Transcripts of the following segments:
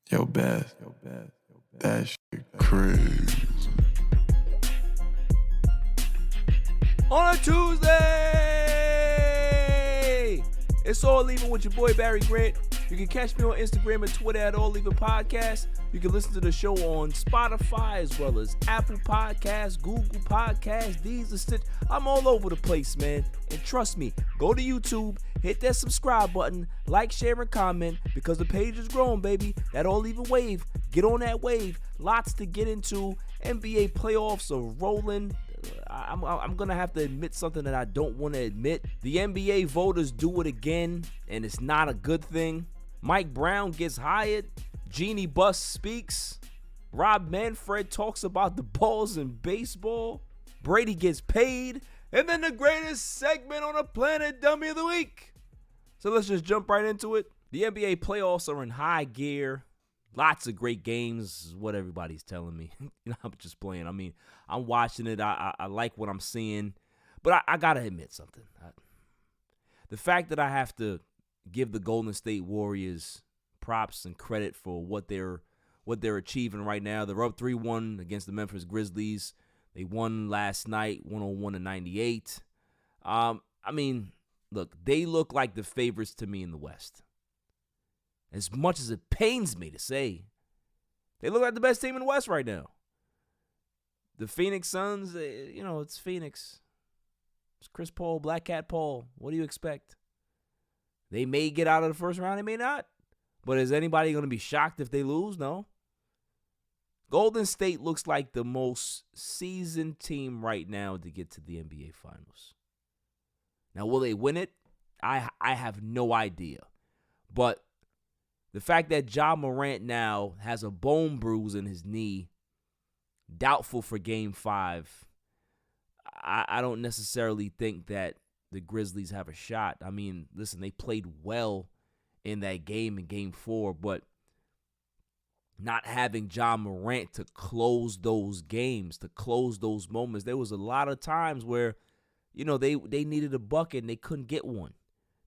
Yo, Beth, that shit crazy. On a Tuesday, it's All Even with your boy Barry Grant. You can catch me on Instagram and Twitter at All Even Podcast. You can listen to the show on Spotify as well as Apple Podcasts, Google Podcasts, Deezer, Stitch. I'm all over the place, man. And trust me, go to YouTube, hit that subscribe button, like, share, and comment because the page is growing, baby. That All Even wave. Get on that wave. Lots to get into. NBA playoffs are rolling. I'm going to have to admit something that I don't want to admit. The NBA voters do it again, and it's not a good thing. Mike Brown gets hired. Jeanie Buss speaks. Rob Manfred talks about the balls in baseball. Brady gets paid. And then the greatest segment on the planet, Dummy of the Week. So let's just jump right into it. The NBA playoffs are in high gear. Lots of great games is what everybody's telling me. I'm just playing. I mean, I'm watching it. I like what I'm seeing. But I got to admit something. The fact that I have to give the Golden State Warriors props and credit for what they're achieving right now. They're up 3-1 against the Memphis Grizzlies. They won last night, 101-98. I mean, look, they look like the favorites to me in the West. As much as it pains me to say, they look like the best team in the West right now. The Phoenix Suns, it's Phoenix. It's Chris Paul, Black Cat Paul. What do you expect? They may get out of the first round, they may not. But is anybody going to be shocked if they lose? No. Golden State looks like the most seasoned team right now to get to the NBA Finals. Now, will they win it? I have no idea. But the fact that Ja Morant now has a bone bruise in his knee, doubtful for Game 5, I don't necessarily think that the Grizzlies have a shot. I mean, listen, they played well in that game in Game 4, but not having Ja Morant to close those games, to close those moments, there was a lot of times where, they needed a bucket and they couldn't get one.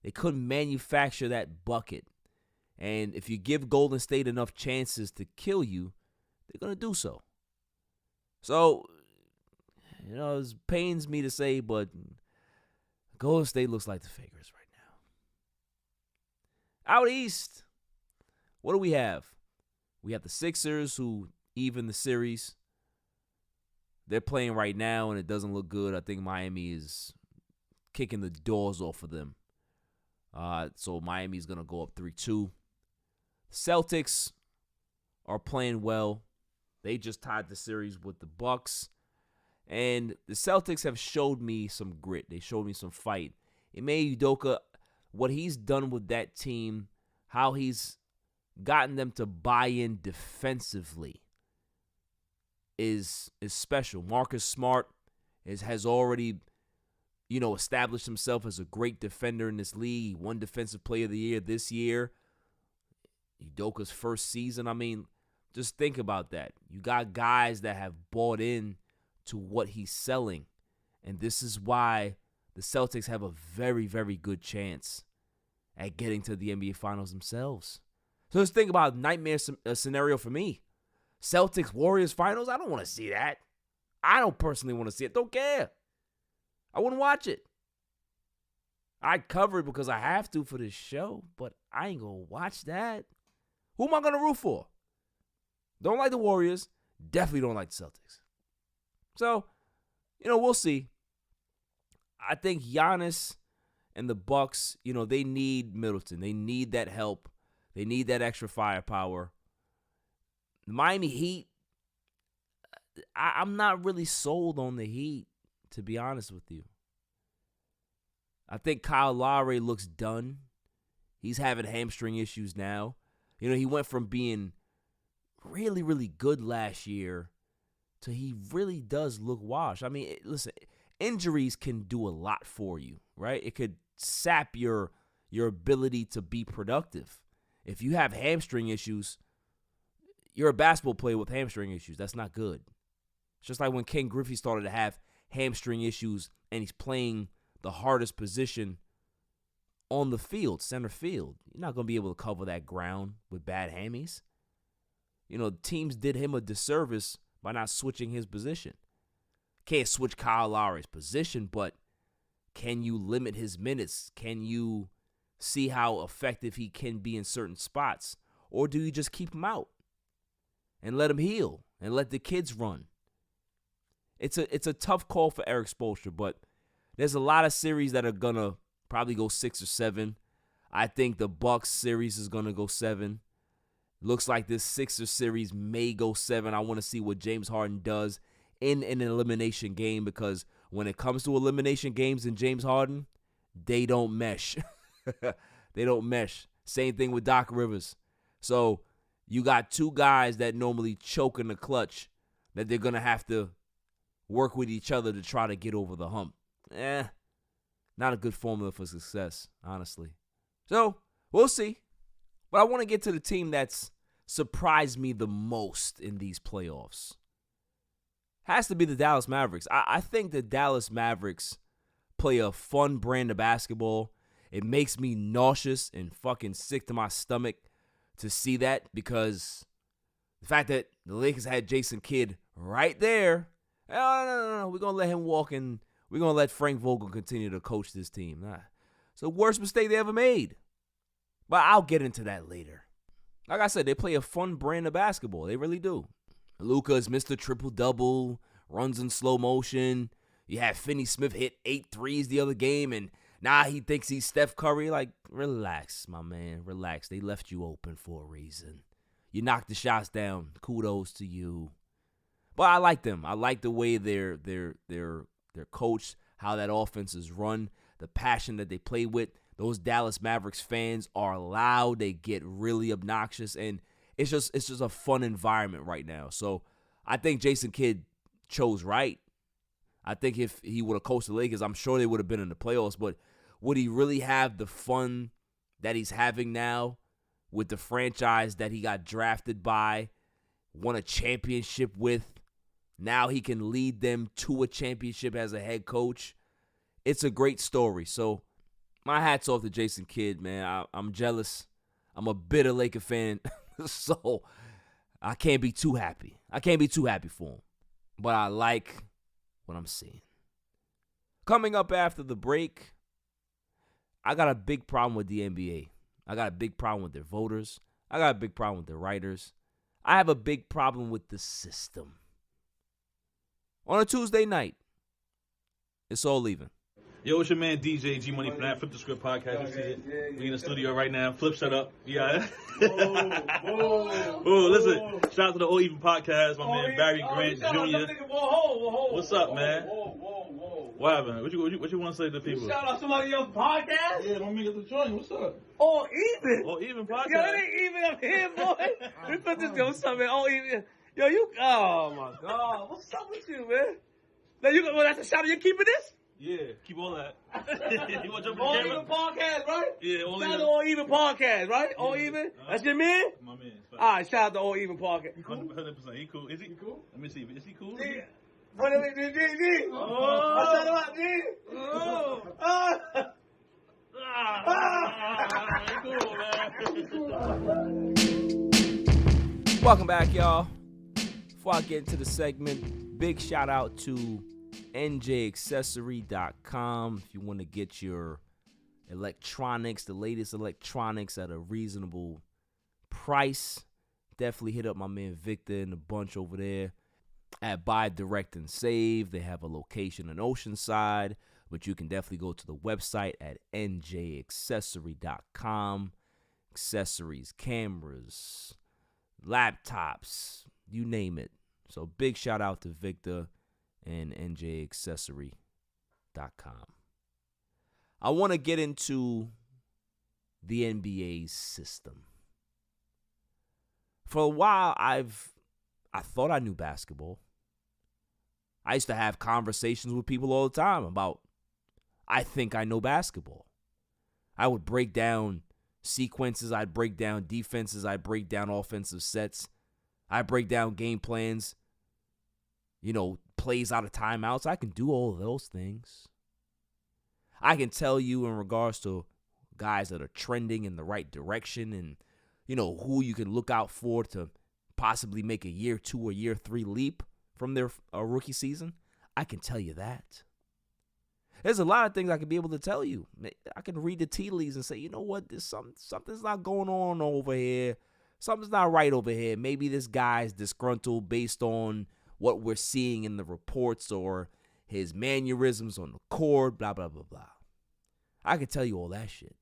They couldn't manufacture that bucket. And if you give Golden State enough chances to kill you, they're going to do so. So, it pains me to say, but Golden State looks like the favorites right now. Out east, what do we have? We have the Sixers who even the series. They're playing right now, and it doesn't look good. I think Miami is kicking the doors off of them. So Miami's going to go up 3-2. Celtics are playing well. They just tied the series with the Bucks. And the Celtics have showed me some grit. They showed me some fight. Ime Udoka, what he's done with that team, how he's gotten them to buy in defensively is special. Marcus Smart has already, established himself as a great defender in this league. He won Defensive Player of the Year this year. Udoka's first season. I mean, just think about that. You got guys that have bought in to what he's selling. And this is why the Celtics have a very, very good chance at getting to the NBA Finals themselves. So let's think about a nightmare scenario for me. Celtics Warriors Finals, I don't want to see that. I don't personally want to see it. Don't care. I wouldn't watch it. I'd cover it because I have to for this show, but I ain't going to watch that. Who am I going to root for? Don't like the Warriors. Definitely don't like the Celtics. So, we'll see. I think Giannis and the Bucks, they need Middleton. They need that help. They need that extra firepower. The Miami Heat, I'm not really sold on the Heat, to be honest with you. I think Kyle Lowry looks done. He's having hamstring issues now. He went from being really, really good last year to he really does look washed. I mean, listen, injuries can do a lot for you, right? It could sap your ability to be productive. If you have hamstring issues, you're a basketball player with hamstring issues. That's not good. It's just like when Ken Griffey started to have hamstring issues and he's playing the hardest position on the field, center field. You're not going to be able to cover that ground with bad hammies. teams did him a disservice by not switching his position. Can't switch Kyle Lowry's position, but can you limit his minutes? Can you see how effective he can be in certain spots? Or do you just keep him out and let him heal and let the kids run? It's a tough call for Erik Spoelstra, but there's a lot of series that are going to probably go 6 or 7. I think the Bucks series is going to go 7. Looks like this Sixers series may go 7. I want to see what James Harden does in an elimination game, because when it comes to elimination games and James Harden, they don't mesh. They don't mesh. Same thing with Doc Rivers. So you got two guys that normally choke in the clutch that they're going to have to work with each other to try to get over the hump. Not a good formula for success, honestly. So we'll see. But I want to get to the team that's surprised me the most in these playoffs. Has to be the Dallas Mavericks. I think the Dallas Mavericks play a fun brand of basketball. It makes me nauseous and fucking sick to my stomach to see that, because the fact that the Lakers had Jason Kidd right there, no, we're going to let him walk and we're going to let Frank Vogel continue to coach this team. It's the worst mistake they ever made. But I'll get into that later. Like I said, they play a fun brand of basketball. They really do. Luka is Mr. Triple-Double, runs in slow motion. You had Finney Smith hit 8 threes the other game, and now he thinks he's Steph Curry. Like, relax, my man, relax. They left you open for a reason. You knocked the shots down. Kudos to you. But I like them. I like the way they're coached, how that offense is run, the passion that they play with. Those Dallas Mavericks fans are loud. They get really obnoxious, and it's just a fun environment right now. So I think Jason Kidd chose right. I think if he would have coached the Lakers, I'm sure they would have been in the playoffs. But would he really have the fun that he's having now with the franchise that he got drafted by, won a championship with? Now he can lead them to a championship as a head coach. It's a great story. So my hat's off to Jason Kidd, man. I'm jealous. I'm a bitter Laker fan, so I can't be too happy. I can't be too happy for him. But I like what I'm seeing. Coming up after the break, I got a big problem with the NBA. I got a big problem with their voters. I got a big problem with their writers. I have a big problem with the system. On a Tuesday night, it's all leaving. Yo, it's your man DJ G Money from that Flip the Script podcast. You see it? We in the studio right now. Flip, shut up. Yeah. Oh, listen. Shout out to the All Even podcast. My man Barry Grant Jr. What's up, man? What happened? What you want to say to the people? Shout out somebody else's podcast. Yeah, don't make it the joint. What's up? All Even. All Even podcast. Yo, it ain't even up here, boy. We put this go something. All Even. Yo, oh my God. What's up with you, man? Now that's a shout out. You keeping this? Yeah, keep all that. You want to jump All in the Even camera? podcast, right? Yeah, All Shout out Even. to All Even podcast, right? All Even? That's your man? My man. All right, shout out to All Even podcast. You cool? 100%. He cool. Is he cool? Let me see. Is he cool? Yeah. What is it, G? Oh. Shout out, G. Oh. He cool, man. Welcome back, y'all. Before I get into the segment, big shout out to 𝐦𝐨𝐬accessory.com. If you want to get your electronics, the latest electronics at a reasonable price, definitely hit up my man Victor and the bunch over there at Buy, Direct, and Save. They have a location in Oceanside, but you can definitely go to the website at 𝐦𝐨𝐸accessory.com. Accessories, cameras, laptops, you name it. So big shout out to Victor and 𝐦𝐨𝐸accessory.com. I want to get into the NBA system. For a while, I thought I knew basketball. I used to have conversations with people all the time about, I think I know basketball. I would break down sequences. I'd break down defenses. I'd break down offensive sets. I'd break down game plans. Plays out of timeouts. I can do all of those things. I can tell you in regards to guys that are trending in the right direction and, who you can look out for to possibly make a year 2 or year 3 leap from their rookie season? I can tell you that. There's a lot of things I could be able to tell you. I can read the tea leaves and say, you know what, there's something's not going on over here. Something's not right over here. Maybe this guy's disgruntled based on what we're seeing in the reports or his mannerisms on the court, blah, blah, blah, blah. I can tell you all that shit.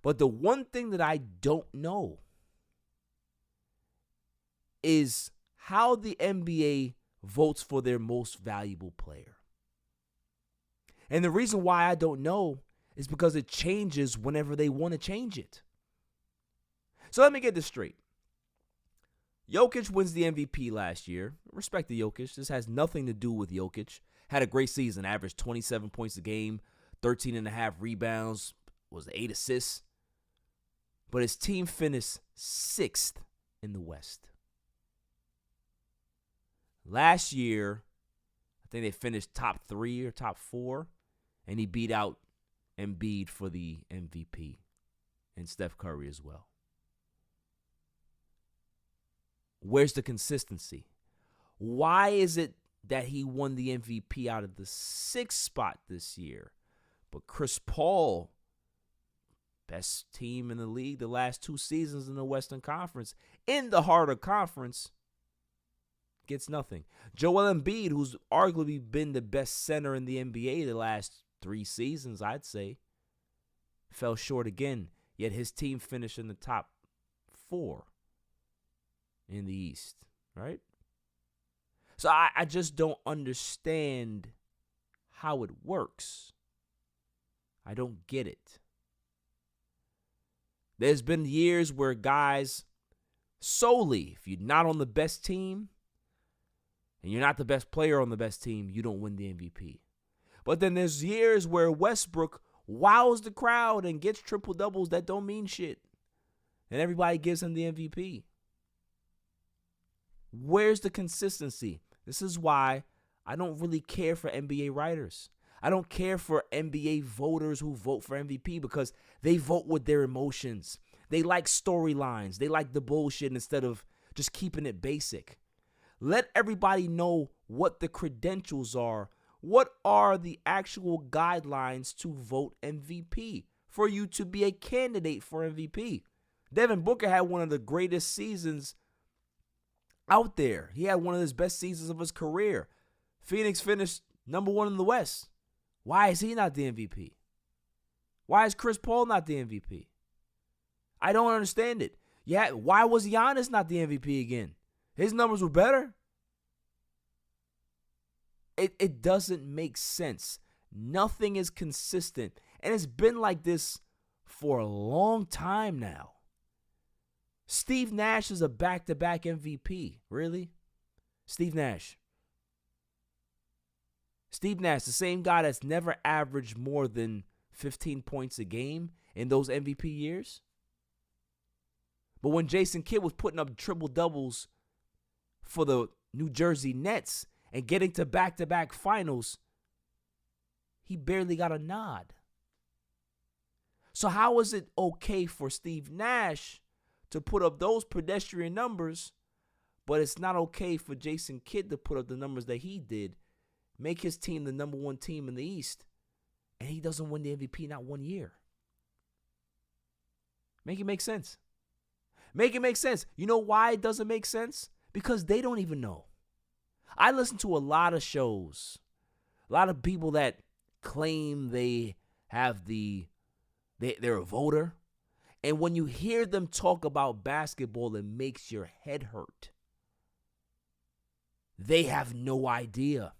But the one thing that I don't know is how the NBA votes for their most valuable player. And the reason why I don't know is because it changes whenever they want to change it. So let me get this straight. Jokic wins the MVP last year. Respect to Jokic. This has nothing to do with Jokic. Had a great season. Averaged 27 points a game, 13.5 rebounds, was 8 assists. But his team finished 6th in the West. Last year, I think they finished top 3 or top 4, and he beat out Embiid for the MVP and Steph Curry as well. Where's the consistency? Why is it that he won the MVP out of the 6th spot this year? But Chris Paul, best team in the league the last 2 seasons in the Western Conference, in the harder conference, gets nothing. Joel Embiid, who's arguably been the best center in the NBA the last 3 seasons, I'd say, fell short again, yet his team finished in the top 4 in the East, right? So I just don't understand how it works. I don't get it. There's been years where guys solely, if you're not on the best team and you're not the best player on the best team, you don't win the MVP. But then there's years where Westbrook wows the crowd and gets triple doubles that don't mean shit, and everybody gives him the MVP. Where's the consistency? This is why I don't really care for NBA writers. I don't care for NBA voters who vote for MVP because they vote with their emotions. They like storylines. They like the bullshit instead of just keeping it basic. Let everybody know what the credentials are. What are the actual guidelines to vote MVP for you to be a candidate for MVP? Devin Booker had one of the greatest seasons out there. He had one of his best seasons of his career. Phoenix finished number 1 in the West. Why is he not the MVP? Why is Chris Paul not the MVP? I don't understand it. Yeah, why was Giannis not the MVP again? His numbers were better. It doesn't make sense. Nothing is consistent. And it's been like this for a long time now. Steve Nash is a back-to-back MVP. Really? Steve Nash. Steve Nash, the same guy that's never averaged more than 15 points a game in those MVP years. But when Jason Kidd was putting up triple-doubles for the New Jersey Nets and getting to back-to-back finals, he barely got a nod. So how is it okay for Steve Nash to put up those pedestrian numbers, but it's not okay for Jason Kidd to put up the numbers that he did, make his team the number 1 team in the East, and he doesn't win the MVP not 1 year? Make it make sense. Make it make sense. You know why it doesn't make sense? Because they don't even know. I listen to a lot of shows, a lot of people that claim they have they're a voter. And when you hear them talk about basketball, it makes your head hurt. They have no idea.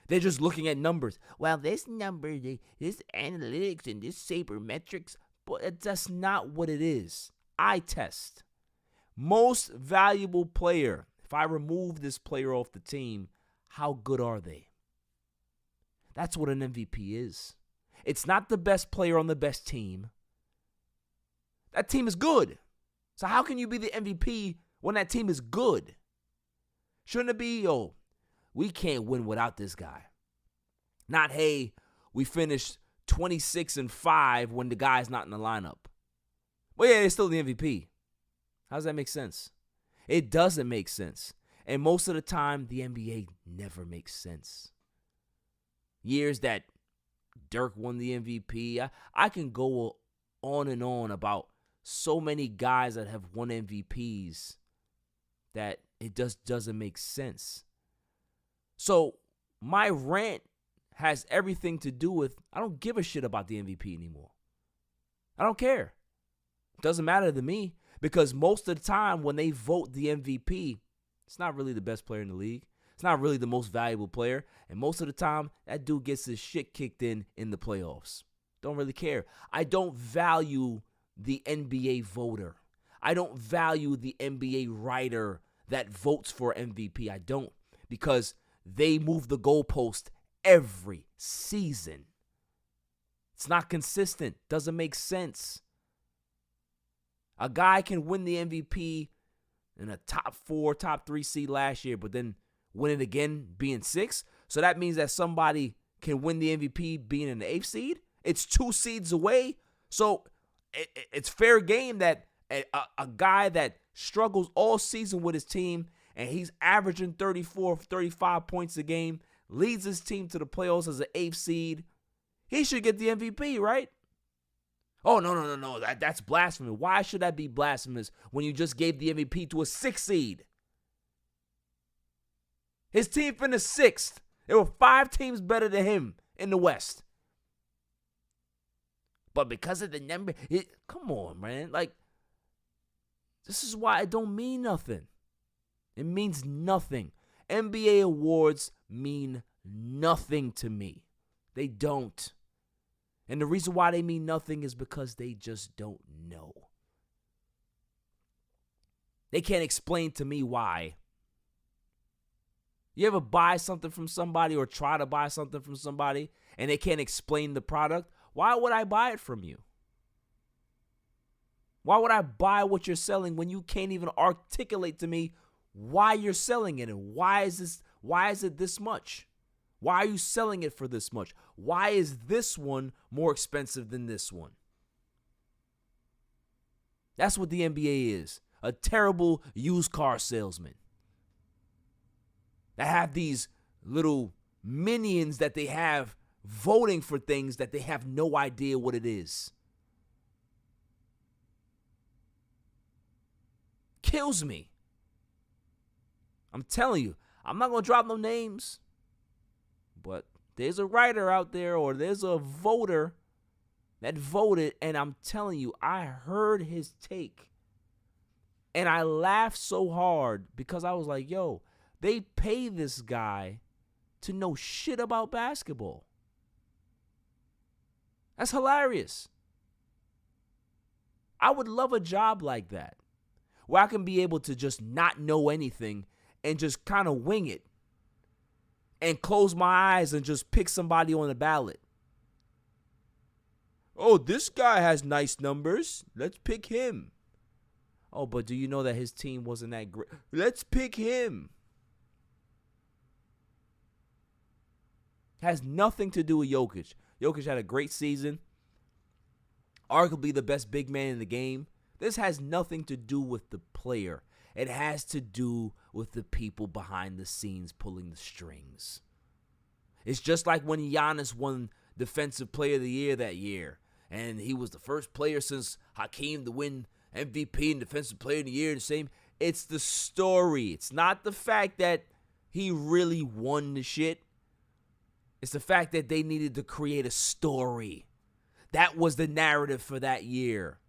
They're just looking at numbers. Well, this number, this analytics, and this sabermetrics, but that's not what it is. Eye test. Most valuable player. If I remove this player off the team, how good are they? That's what an MVP is. It's not the best player on the best team. That team is good. So how can you be the MVP when that team is good? Shouldn't it be, we can't win without this guy. Not, hey, we finished 26-5 when the guy's not in the lineup. Well, yeah, they're still the MVP. How does that make sense? It doesn't make sense. And most of the time, the NBA never makes sense. Years that Dirk won the MVP, I can go on and on about so many guys that have won MVPs that it just doesn't make sense. So my rant has everything to do with, I don't give a shit about the MVP anymore. I don't care. It doesn't matter to me because most of the time when they vote the MVP, it's not really the best player in the league. It's not really the most valuable player. And most of the time, that dude gets his shit kicked in the playoffs. Don't really care. I don't value the NBA voter. I don't value the NBA writer that votes for MVP. I don't, because they move the goalpost every season. It's not consistent. Doesn't make sense. A guy can win the MVP in a top 4, top 3 seed last year, but then win it again being 6. So that means that somebody can win the MVP being in the 8th seed. It's 2 seeds away. So it's fair game that a guy that struggles all season with his team and he's averaging 34, 35 points a game, leads his team to the playoffs as an 8th seed, he should get the MVP, right? Oh, no. That's blasphemy. Why should that be blasphemous when you just gave the MVP to a 6th seed? His team finished 6th. There were 5 teams better than him in the West. But because of the number, come on, man. Like, this is why it don't mean nothing. It means nothing. NBA awards mean nothing to me. They don't. And the reason why they mean nothing is because they just don't know. They can't explain to me why. You ever buy something from somebody or try to buy something from somebody and they can't explain the product? Why would I buy it from you? Why would I buy what you're selling when you can't even articulate to me why you're selling it and why is it this much? Why are you selling it for this much? Why is this one more expensive than this one? That's what the NBA is. A terrible used car salesman. That have these little minions that they have voting for things that they have no idea what it is. Kills me. I'm telling you, I'm not going to drop no names. But there's a writer out there or there's a voter that voted, and I'm telling you, I heard his take. And I laughed so hard because I was like, yo, they pay this guy to know shit about basketball. That's hilarious. I would love a job like that, where I can be able to just not know anything and just kind of wing it and close my eyes and just pick somebody on the ballot. Oh, this guy has nice numbers. Let's pick him. Oh, but do you know that his team wasn't that great? Let's pick him. Has nothing to do with Jokic. Jokic had a great season. Arguably the best big man in the game. This has nothing to do with the player. It has to do with the people behind the scenes pulling the strings. It's just like when Giannis won Defensive Player of the Year that year. And he was the first player since Hakeem to win MVP and Defensive Player of the Year. It's the story. It's not the fact that he really won the shit. It's the fact that they needed to create a story. That was the narrative for that year.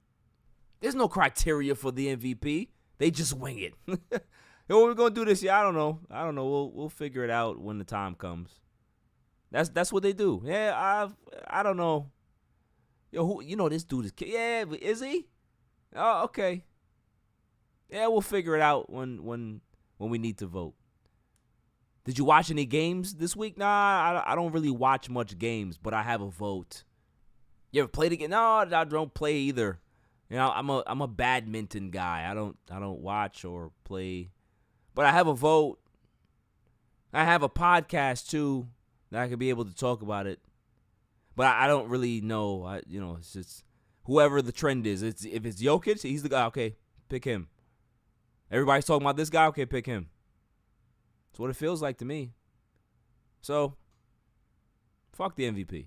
There's no criteria for the MVP. They just wing it. Yo, what are we gonna do this year? I don't know. We'll figure it out when the time comes. That's what they do. Yeah, I don't know. Yo, this dude is? Yeah, is he? Oh, okay. Yeah, we'll figure it out when we need to vote. Did you watch any games this week? Nah, I don't really watch much games, but I have a vote. You ever played again? No, I don't play either. I'm a badminton guy. I don't watch or play, but I have a vote. I have a podcast too that I could be able to talk about it, but I don't really know. It's just whoever the trend is. If it's Jokic, he's the guy. Okay, pick him. Everybody's talking about this guy. Okay, pick him. That's what it feels like to me. So, fuck the MVP.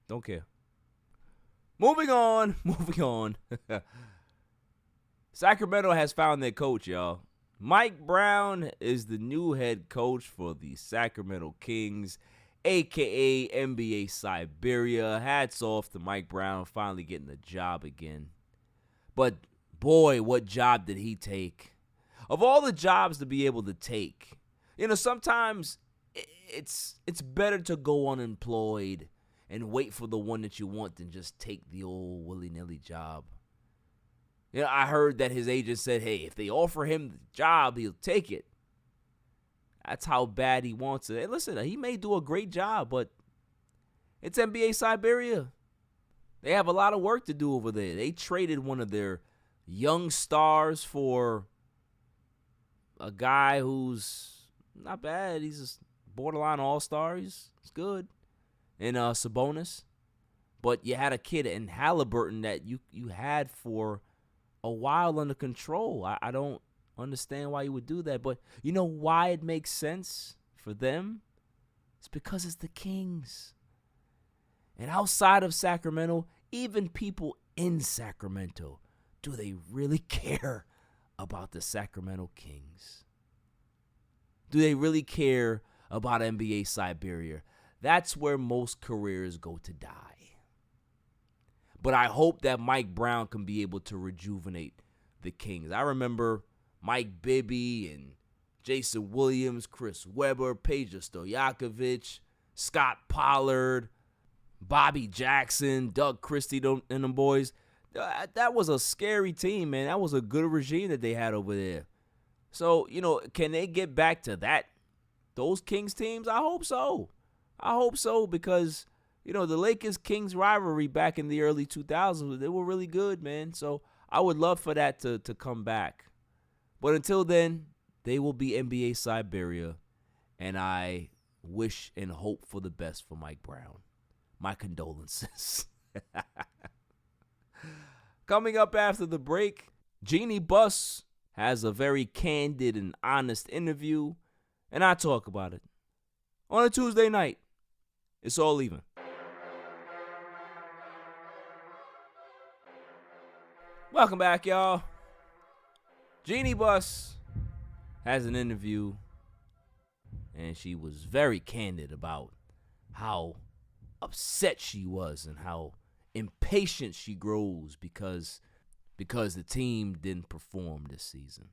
Don't care. Moving on. Sacramento has found their coach, y'all. Mike Brown is the new head coach for the Sacramento Kings, a.k.a. NBA SIBERIA. Hats off to Mike Brown finally getting a job again. But, boy, what job did he take? Of all the jobs to be able to take, sometimes it's better to go unemployed and wait for the one that you want than just take the old willy-nilly job. I heard that his agent said, hey, if they offer him the job, he'll take it. That's how bad he wants it. Hey, listen, he may do a great job, but it's NBA SIBERIA. They have a lot of work to do over there. They traded one of their young stars for a guy who's not bad. He's a borderline all-star. He's good. And Sabonis. But you had a kid in Halliburton that you had for a while under control. I don't understand why you would do that. But you know why it makes sense for them? It's because it's the Kings. And outside of Sacramento, even people in Sacramento, do they really care about the Sacramento Kings? Do they really care about NBA SIBERIA? That's where most careers go to die. But I hope that Mike Brown can be able to rejuvenate the Kings. I remember Mike Bibby and Jason Williams, Chris Webber, Peja Stojakovic, Scott Pollard, Bobby Jackson, Doug Christie, and them boys. That was a scary team, man. That was a good regime that they had over there. So, can they get back to those Kings teams? I hope so. Because, the Lakers-Kings rivalry back in the early 2000s, they were really good, man. So I would love for that to come back. But until then, they will be NBA SIBERIA, and I wish and hope for the best for Mike Brown. My condolences. Coming up after the break, Jeanie Buss has a very candid and honest interview, and I talk about it. On a Tuesday night, it's all even. Welcome back, y'all. Jeanie Buss has an interview, and she was very candid about how upset she was and how impatient she grows because the team didn't perform this season.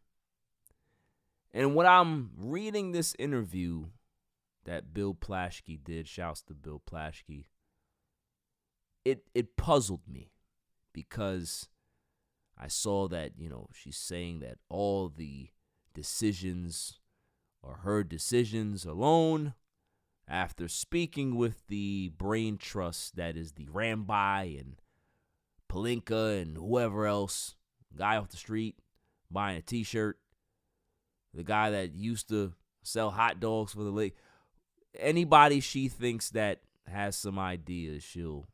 And when I'm reading this interview that Bill Plaschke did, shouts to Bill Plaschke, it puzzled me because I saw that, she's saying that all the decisions are her decisions alone after speaking with the brain trust that is the Ramby and Pelinka and whoever else, guy off the street buying a t-shirt, the guy that used to sell hot dogs for the league. Anybody she thinks that has some ideas, she'll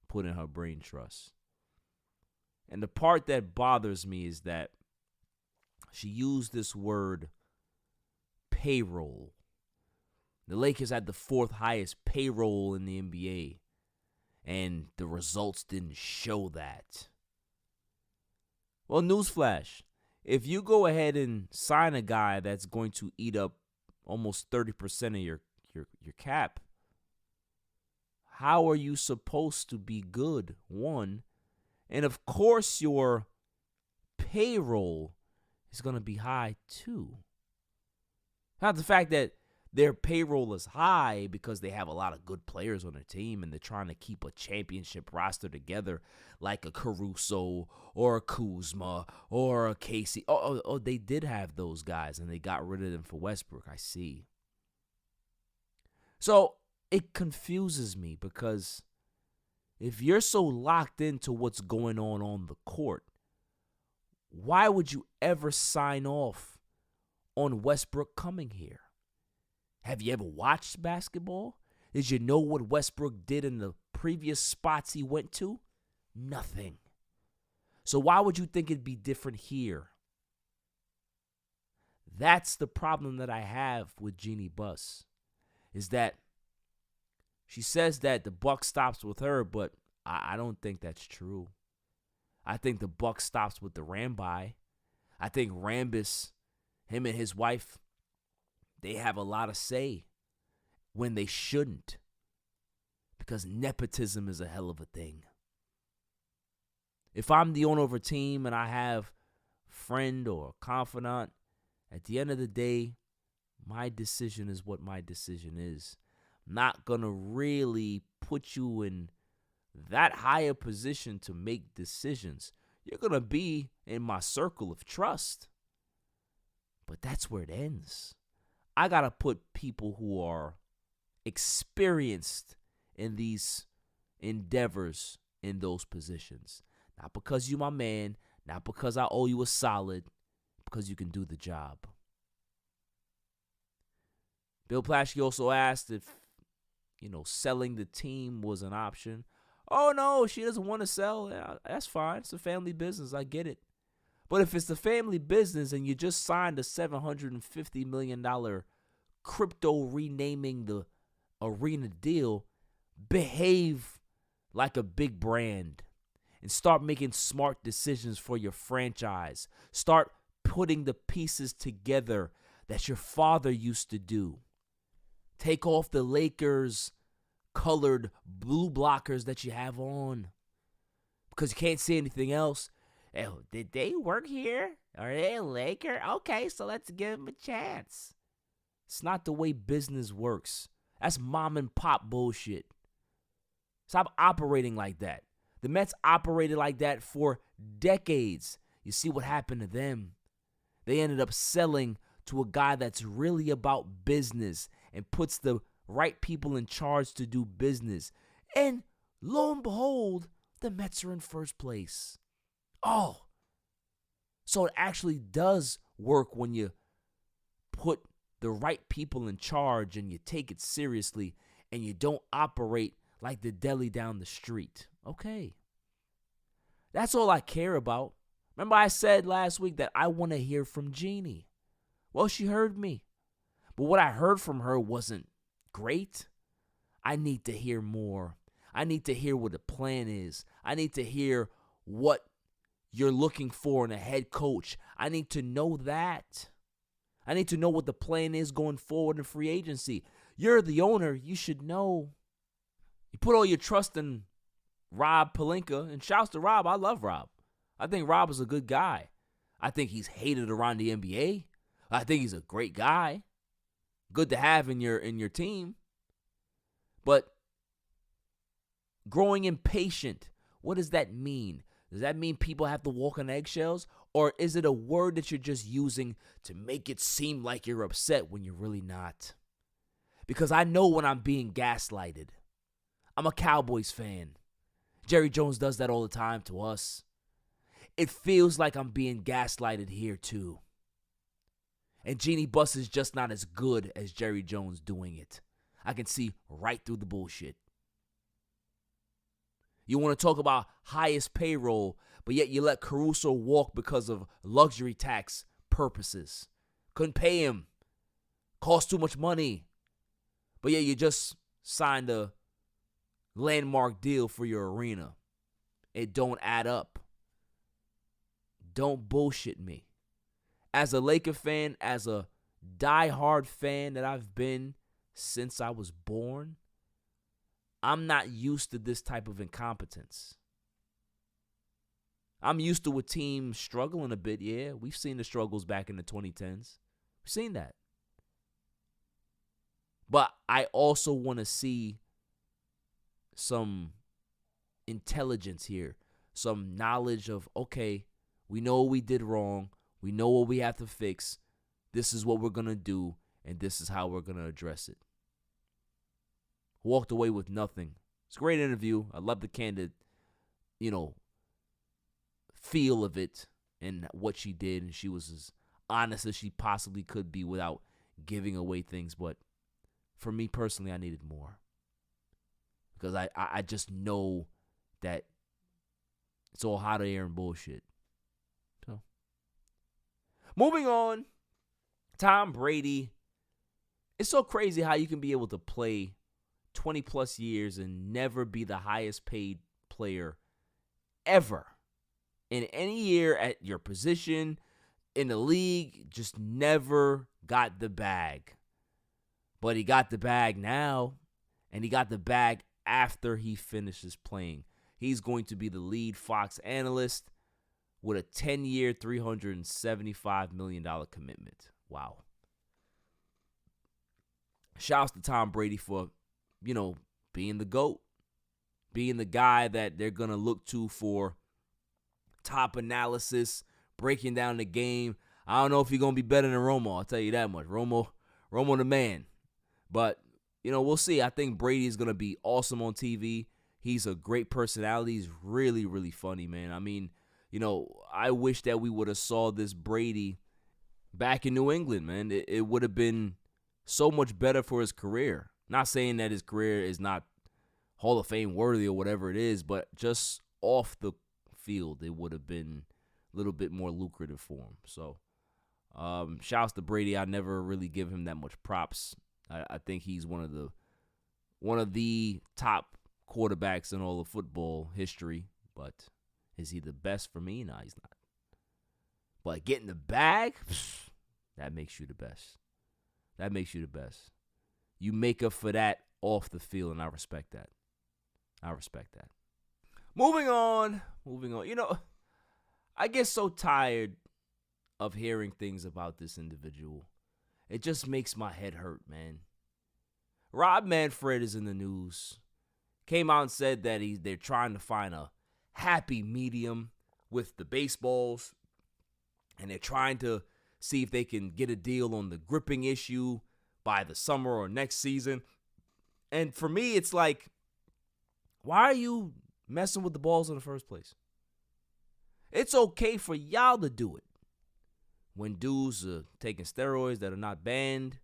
put in her brain trust. And the part that bothers me is that she used this word payroll. The Lakers had the 4th highest payroll in the NBA, and the results didn't show that. Well, newsflash. If you go ahead and sign a guy that's going to eat up almost 30% of your cap, how are you supposed to be good? One, and of course your payroll is going to be high too. Not the fact that their payroll is high because they have a lot of good players on their team and they're trying to keep a championship roster together like a Caruso or a Kuzma or a Casey. Oh, they did have those guys and they got rid of them for Westbrook. I see. So it confuses me because if you're so locked into what's going on the court, why would you ever sign off on Westbrook coming here? Have you ever watched basketball? Did you know what Westbrook did in the previous spots he went to? Nothing. So why would you think it'd be different here? That's the problem that I have with Jeanie Buss, is that she says that the buck stops with her, but I don't think that's true. I think the buck stops with the Rambi. I think Rambis, him and his wife, they have a lot of say when they shouldn't, because nepotism is a hell of a thing. If I'm the owner of a team and I have a friend or a confidant, at the end of the day, my decision is what my decision is. I'm not going to really put you in that higher position to make decisions. You're going to be in my circle of trust. But that's where it ends. I got to put people who are experienced in these endeavors in those positions. Not because you're my man, not because I owe you a solid, because you can do the job. Bill Plaschke also asked if, selling the team was an option. Oh, no, she doesn't want to sell. Yeah, that's fine. It's a family business. I get it. But if it's the family business and you just signed a $750 million crypto renaming the arena deal, behave like a big brand and start making smart decisions for your franchise. Start putting the pieces together that your father used to do. Take off the Lakers colored blue blockers that you have on, because you can't see anything else. Oh, did they work here? Are they a Laker? Okay, so let's give them a chance. It's not the way business works. That's mom and pop bullshit. Stop operating like that. The Mets operated like that for decades. You see what happened to them. They ended up selling to a guy that's really about business and puts the right people in charge to do business. And lo and behold, the Mets are in first place. Oh, so it actually does work when you put the right people in charge and you take it seriously and you don't operate like the deli down the street. Okay. That's all I care about. Remember I said last week that I want to hear from Jeanie. Well, she heard me. But what I heard from her wasn't great. I need to hear more. I need to hear what the plan is. I need to hear what you're looking for in a head coach. I need to know that. I need to know what the plan is going forward in free agency. You're the owner. You should know. You put all your trust in Rob Pelinka, and shouts to Rob. I love Rob. I think Rob is a good guy. I think he's hated around the NBA. I think he's a great guy. Good to have in your team. But growing impatient, what does that mean? Does that mean people have to walk on eggshells? Or is it a word that you're just using to make it seem like you're upset when you're really not? Because I know when I'm being gaslighted. I'm a Cowboys fan. Jerry Jones does that all the time to us. It feels like I'm being gaslighted here too. And Jeanie Buss is just not as good as Jerry Jones doing it. I can see right through the bullshit. You want to talk about highest payroll, but yet you let Caruso walk because of luxury tax purposes. Couldn't pay him. Cost too much money. But yet you just signed a landmark deal for your arena. It don't add up. Don't bullshit me. As a Laker fan, as a diehard fan that I've been since I was born, I'm not used to this type of incompetence. I'm used to a team struggling a bit, yeah. We've seen the struggles back in the 2010s. We've seen that. But I also want to see some intelligence here, some knowledge of, okay, we know what we did wrong. We know what we have to fix. This is what we're going to do, and this is how we're going to address it. Walked away with nothing. It's a great interview. I love the candid, feel of it and what she did. And she was as honest as she possibly could be without giving away things. But for me personally, I needed more. Because I just know that it's all hot air and bullshit. So, moving on. Tom Brady, it's so crazy how you can be able to play 20 plus years and never be the highest paid player ever in any year at your position in the league. Just never got the bag. But he got the bag now, and he got the bag after he finishes playing. He's going to be the lead Fox analyst with a 10-year, $375 million commitment. Wow. Shouts to Tom Brady for, being the GOAT, being the guy that they're going to look to for top analysis, breaking down the game. I don't know if he's going to be better than Romo. I'll tell you that much. Romo the man. But, we'll see. I think Brady is going to be awesome on TV. He's a great personality. He's really, really funny, man. I mean, I wish that we would have saw this Brady back in New England, man. It would have been so much better for his career. Not saying that his career is not Hall of Fame worthy or whatever it is, but just off the field, it would have been a little bit more lucrative for him. So, shouts to Brady. I never really give him that much props. I think he's one of the top quarterbacks in all of football history, but is he the best for me? No, he's not. But getting the bag, that makes you the best. That makes you the best. You make up for that off the field, and I respect that. Moving on. I get so tired of hearing things about this individual. It just makes my head hurt, man. Rob Manfred is in the news. Came out and said that they're trying to find a happy medium with the baseballs, and they're trying to see if they can get a deal on the gripping issue by the summer or next season. And for me, it's like, why are you messing with the balls in the first place? It's okay for y'all to do it. When dudes are taking steroids that are not banned,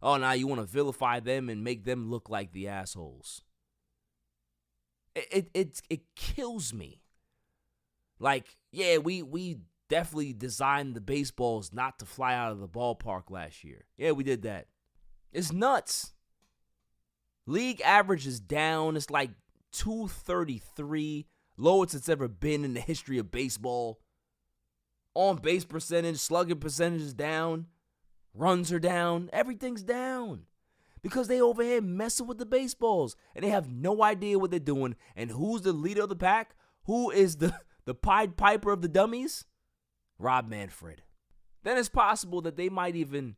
now you want to vilify them and make them look like the assholes. It kills me. Like, yeah, we definitely designed the baseballs not to fly out of the ballpark last year. Yeah, we did that. It's nuts. League average is down. It's like 233, lowest it's ever been in the history of baseball. On base percentage, slugging percentage is down. Runs are down. Everything's down. Because they over here messing with the baseballs. And they have no idea what they're doing. And who's the leader of the pack? Who is the Pied Piper of the dummies? Rob Manfred. Then it's possible that they might even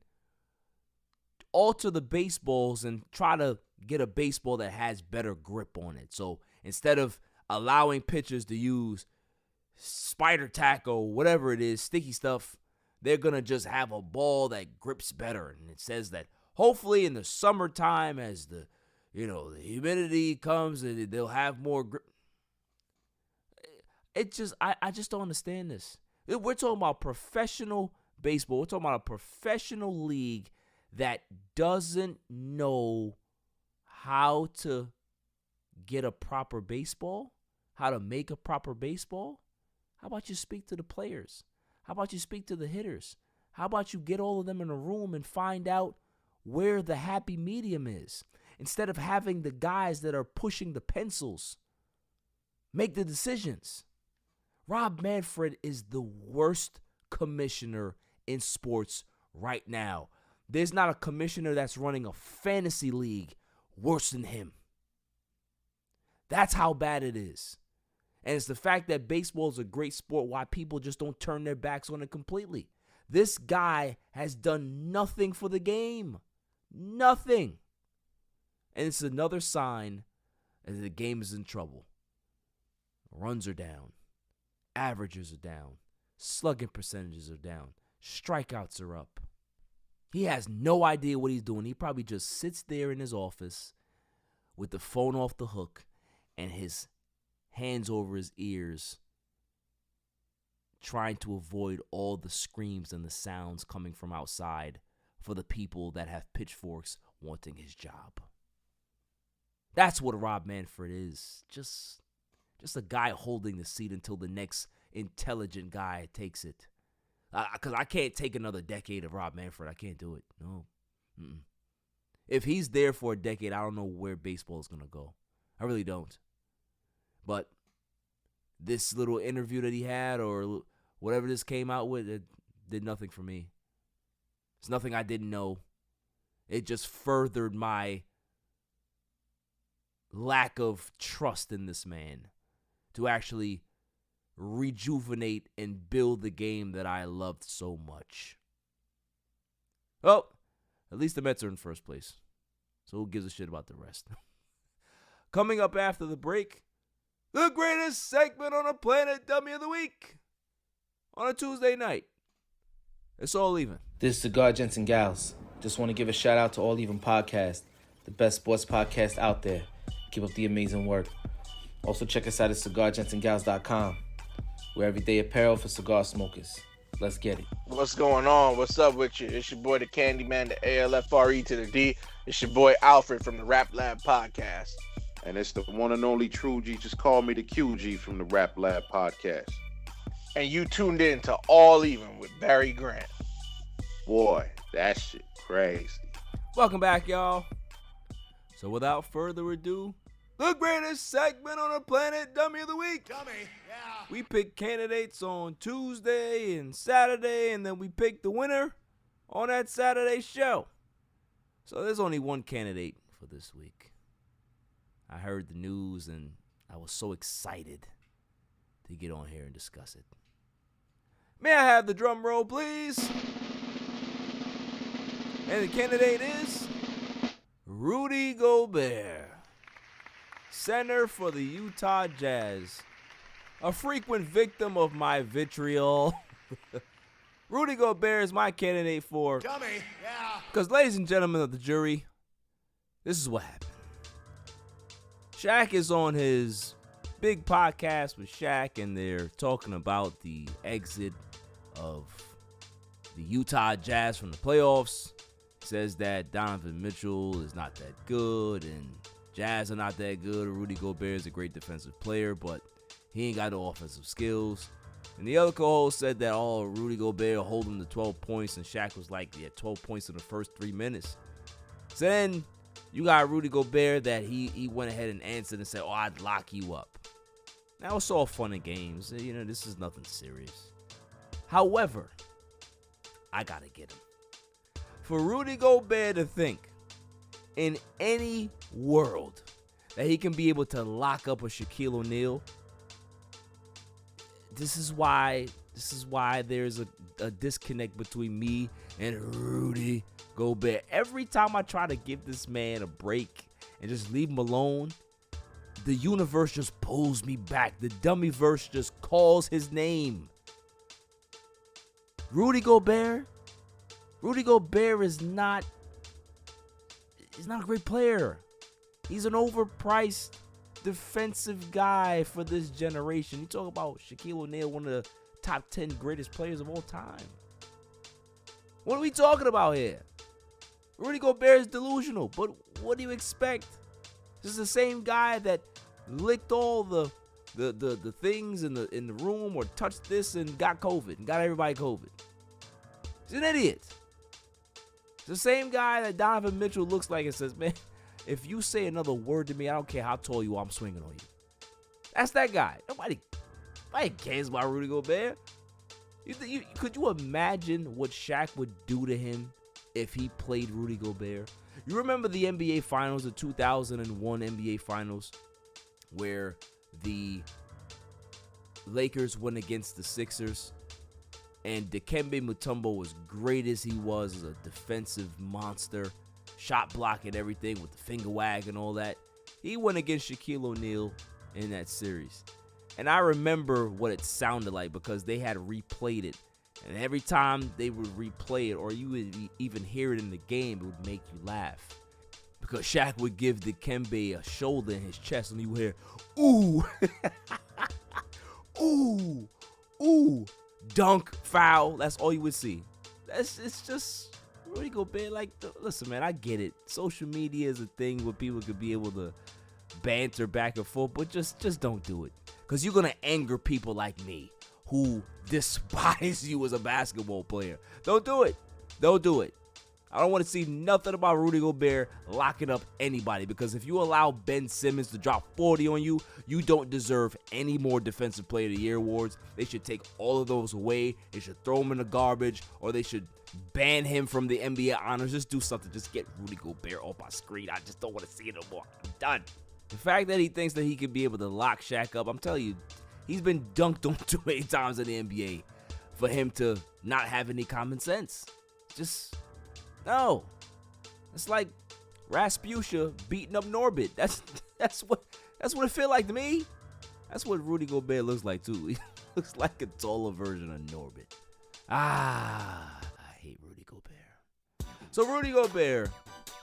alter the baseballs and try to get a baseball that has better grip on it. So instead of allowing pitchers to use spider tack or whatever it is, sticky stuff, they're going to just have a ball that grips better. And it says that hopefully in the summertime, as the humidity comes, they'll have more grip. I just don't understand this. We're talking about professional baseball. We're talking about a professional league that doesn't know how to get a proper baseball, how to make a proper baseball. How about you speak to the players? How about you speak to the hitters? How about you get all of them in a room and find out where the happy medium is? Instead of having the guys that are pushing the pencils make the decisions. Rob Manfred is the worst commissioner in sports right now. There's not a commissioner that's running a fantasy league worse than him. That's how bad it is. And it's the fact that baseball is a great sport why people just don't turn their backs on it completely. This guy has done nothing for the game. Nothing. And it's another sign that the game is in trouble. Runs are down. Averages are down. Slugging percentages are down. Strikeouts are up. He has no idea what he's doing. He probably just sits there in his office with the phone off the hook and his hands over his ears, trying to avoid all the screams and the sounds coming from outside for the people that have pitchforks wanting his job. That's what Rob Manfred is. Just a guy holding the seat until the next intelligent guy takes it. Because I can't take another decade of Rob Manfred. I can't do it. No. Mm-mm. If he's there for a decade, I don't know where baseball is going to go. I really don't. But this little interview that he had or whatever this came out with, it did nothing for me. It's nothing I didn't know. It just furthered my lack of trust in this man to actually rejuvenate and build the game that I loved so much. Well, at least the Mets are in first place. So who gives a shit about the rest? Coming up after the break, the greatest segment on the planet, Dummy of the Week, on a Tuesday night. It's All Even. This is 𝐥𝐤𝐤𝐿. Just want to give a shout out to All Even Podcast, the best sports podcast out there. Keep up the amazing work. Also check us out at 𝐤𝐤𝐤𝐿.com. We're everyday apparel for cigar smokers. Let's get it. What's going on? What's up with you? It's your boy, the Candyman, the ALFRE to the D. It's your boy, Alfred from the Rap Lab Podcast. And it's the one and only True G. Just call me the QG from the Rap Lab Podcast. And you tuned in to All Even with Barry Grant. Boy, that shit crazy. Welcome back, y'all. So without further ado, the greatest segment on the planet, Dummy of the Week. Dummy, yeah. We pick candidates on Tuesday and Saturday, and then we pick the winner on that Saturday show. So there's only one candidate for this week. I heard the news, and I was so excited to get on here and discuss it. May I have the drum roll, please? And the candidate is Rudy Gobert, center for the Utah Jazz. A frequent victim of my vitriol. Rudy Gobert is my candidate for Dummy, yeah. Because, ladies and gentlemen of the jury, this is what happened. Shaq is on his big podcast with Shaq, and they're talking about the exit of the Utah Jazz from the playoffs. Says that Donovan Mitchell is not that good, and Jazz are not that good. Rudy Gobert is a great defensive player, but he ain't got no offensive skills. And the other co-host said that, Rudy Gobert will hold him to 12 points, and Shaq was like, 12 points in the first 3 minutes. So then you got Rudy Gobert that he went ahead and answered and said, I'd lock you up. Now, it's all fun and games. This is nothing serious. However, I got to get him. For Rudy Gobert to think in any world that he can be able to lock up a Shaquille O'Neal, this is why there's a disconnect between me and Rudy Gobert. Every time I try to give this man a break and just leave him alone, the universe just pulls me back. The dummyverse just calls his name. Rudy Gobert is not a great player. He's an overpriced defensive guy for this generation. You talk about Shaquille O'Neal, one of the top 10 greatest players of all time. What are we talking about here? Rudy Gobert is delusional, but what do you expect? This is the same guy that licked all the things in the room or touched this and got COVID and got everybody COVID. He's an idiot. It's the same guy that Donovan Mitchell looks like and says, man, if you say another word to me, I don't care how tall you are, I'm swinging on you. That's that guy. Nobody cares about Rudy Gobert. Could you imagine what Shaq would do to him if he played Rudy Gobert? You remember the NBA Finals, the 2001 NBA Finals, where the Lakers went against the Sixers, and Dikembe Mutombo, as great as he was as a defensive monster, shot blocking everything with the finger wag and all that, he went against Shaquille O'Neal in that series. And I remember what it sounded like because they had replayed it. And every time they would replay it, or you would even hear it in the game, it would make you laugh. Because Shaq would give Dikembe a shoulder in his chest, and you would hear, ooh, ooh, ooh, dunk, foul. That's all you would see. It's just Rudy Gobert. Listen, man, I get it. Social media is a thing where people could be able to banter back and forth, but just don't do it. Because you're going to anger people like me who despise you as a basketball player. Don't do it. Don't do it. I don't want to see nothing about Rudy Gobert locking up anybody, because if you allow Ben Simmons to drop 40 on you, you don't deserve any more Defensive Player of the Year awards. They should take all of those away. They should throw them in the garbage, or they should ban him from the NBA honors. Just do something. Just get Rudy Gobert off my screen. I just don't want to see it no more. I'm done. The fact that he thinks that he could be able to lock Shaq up, I'm telling you, he's been dunked on too many times in the NBA for him to not have any common sense. Just... no. It's like Rasputia beating up Norbit. That's what it feel like to me. That's what Rudy Gobert looks like too. He looks like a taller version of Norbit. I hate Rudy Gobert. So Rudy Gobert,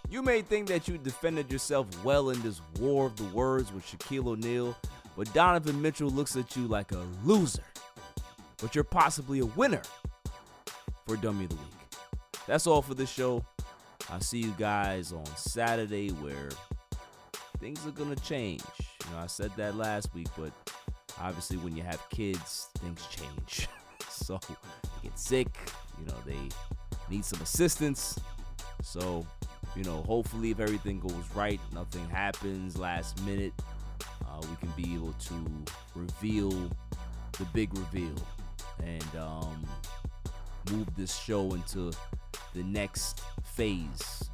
you may think that you defended yourself well in this war of the words with Shaquille O'Neal, but Donovan Mitchell looks at you like a loser. But you're possibly a winner for Dummy of the Week. That's all for this show. I'll see you guys on Saturday, where things are going to change. You know, I said that last week, but obviously when you have kids, things change. So you get sick, you know, they need some assistance. So, you know, hopefully if everything goes right, nothing happens last minute, we can be able to reveal the big reveal and move this show into the next phase.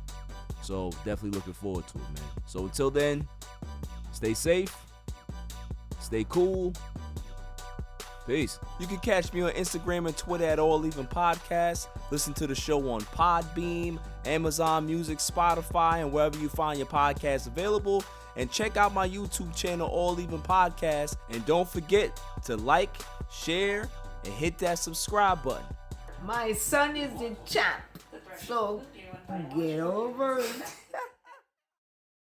So definitely looking forward to it, man. So until then, stay safe, stay cool. Peace. You can catch me on Instagram and Twitter at All Even Podcast. Listen to the show on Podbeam, Amazon Music, Spotify, and wherever you find your podcasts available. And check out my YouTube channel, All Even Podcast. And don't forget to like, share, and hit that subscribe button. My son is the champ, so get over it.